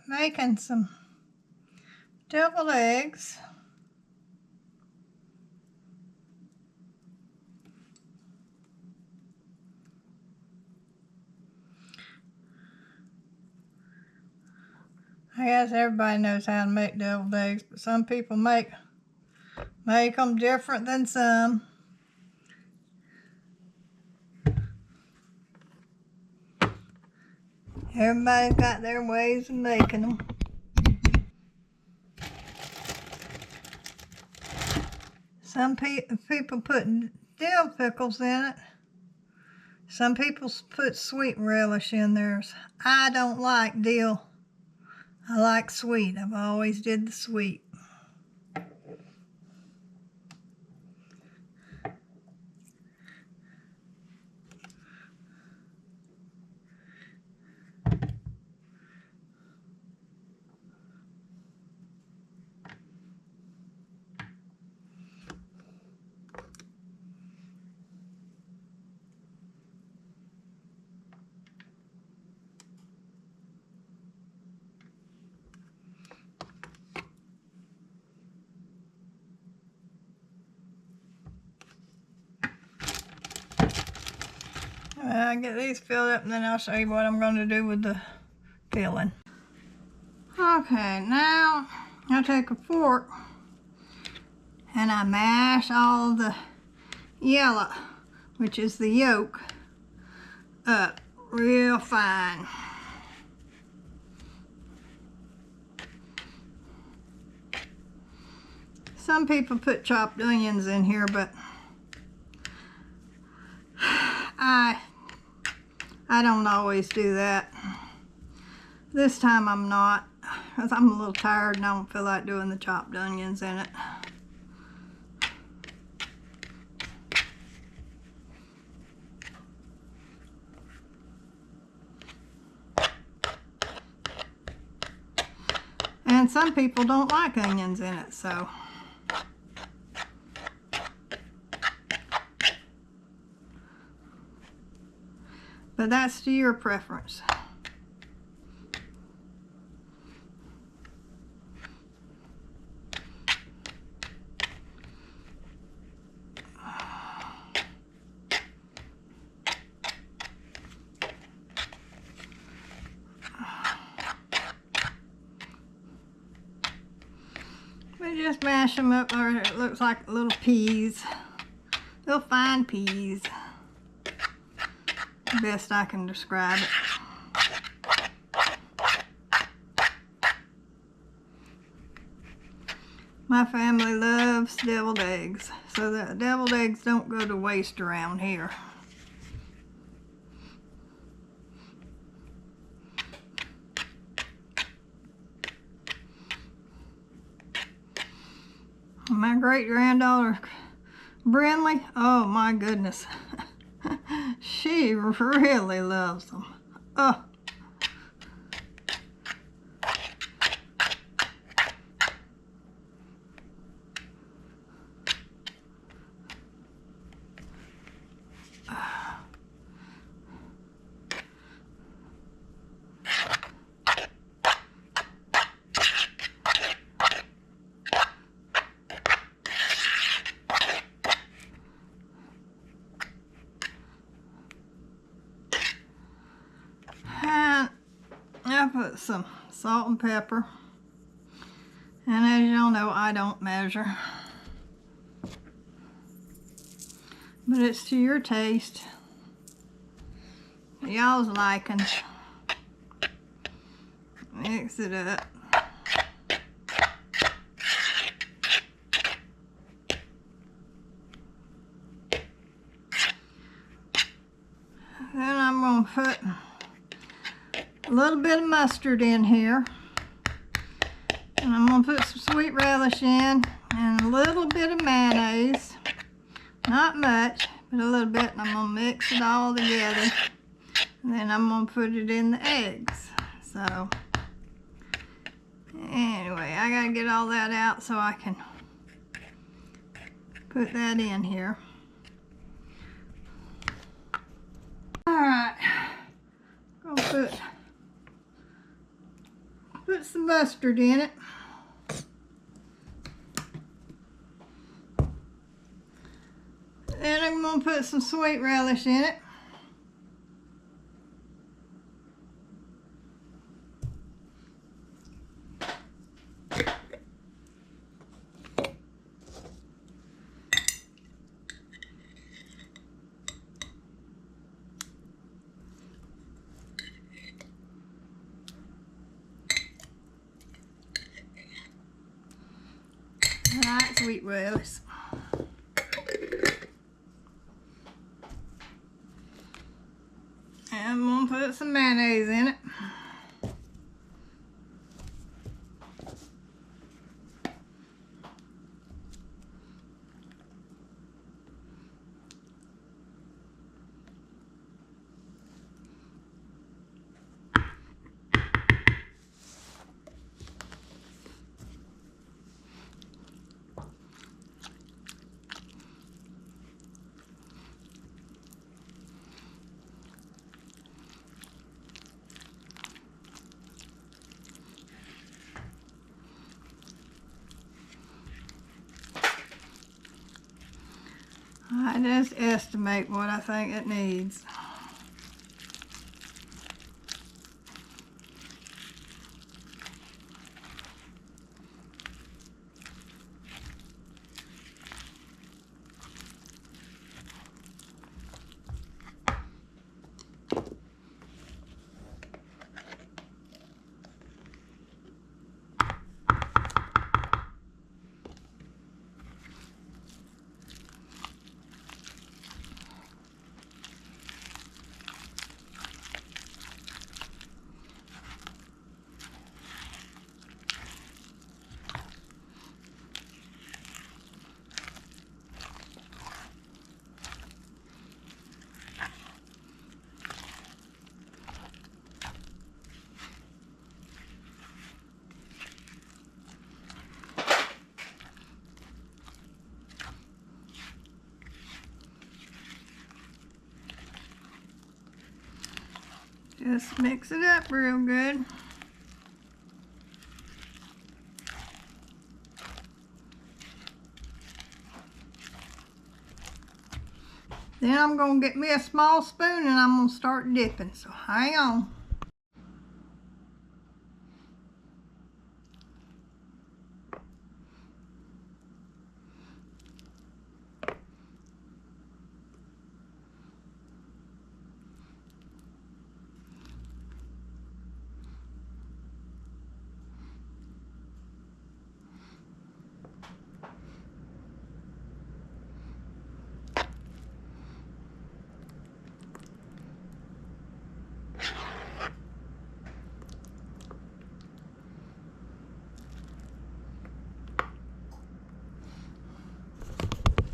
Making some deviled eggs. I guess everybody knows how to make deviled eggs, but some people make them different than some. Everybody's got their ways of making them. Some people put dill pickles in it. Some people put sweet relish in theirs. I don't like dill. I like sweet. I've always did the sweet. I'll get these filled up and then I'll show you what I'm going to do with the filling. Okay, now I take a fork and I mash all the yellow, which is the yolk, up real fine. Some people put chopped onions in here, but I don't always do that. This time I'm not, because I'm a little tired and I don't feel like doing the chopped onions in it. And some people don't like onions in it, so. But that's to your preference. We just mash them up, or it looks like little peas, little fine peas. Best I can describe it. My family loves deviled eggs, so the deviled eggs don't go to waste around here. My great granddaughter Brinleigh, oh my goodness. She really loves them. Oh. And I put some salt and pepper, and as y'all know, I don't measure, but it's to your taste, y'all's liking. Mix it up. Then I'm going to put a little bit of mustard in here, and I'm going to put some sweet relish in and a little bit of mayonnaise, not much, but a little bit, and I'm going to mix it all together, and then I'm going to put it in the eggs. So anyway, I got to get all that out so I can put that in here. Alright, I'm going to put Put some mustard in it. Then I'm going to put some sweet relish in it. I like sweet relish. And I'm going to put some mayonnaise in it. I just estimate what I think it needs. Just mix it up real good. Then I'm going to get me a small spoon and I'm going to start dipping. So hang on.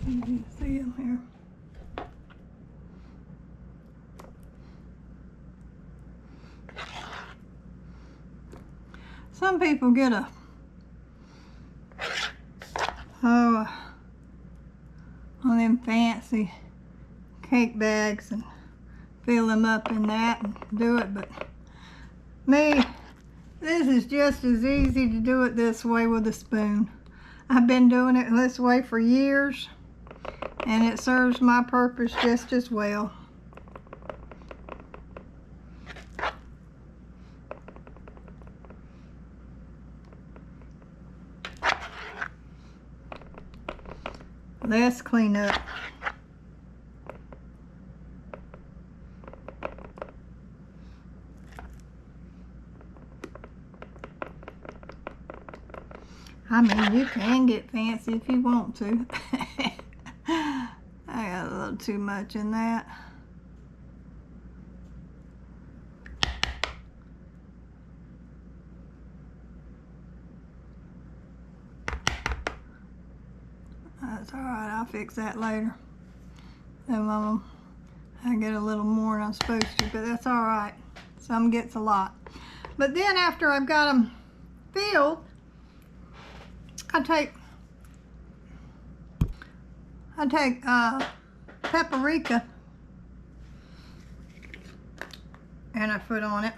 You can see them here. Some people get one of them fancy cake bags and fill them up in that and do it, but me, this is just as easy to do it this way with a spoon. I've been doing it this way for years and it serves my purpose just as well. Let's clean up. I mean, you can get fancy if you want to. I got a little too much in that. That's all right, I'll fix that later. Then I get a little more than I'm supposed to, but that's all right. Some gets a lot. But then after I've got them filled, I take paprika and I put on it.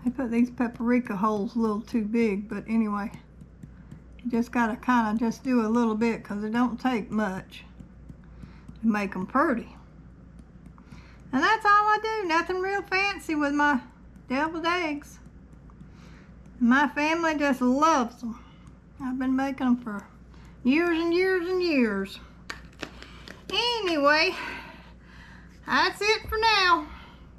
They put these paprika holes a little too big, but anyway, you just gotta kind of just do a little bit because it don't take much to make them pretty. And that's all I do, nothing real fancy with my deviled eggs. My family just loves them. I've been making them for years and years and years. Anyway, that's it for now.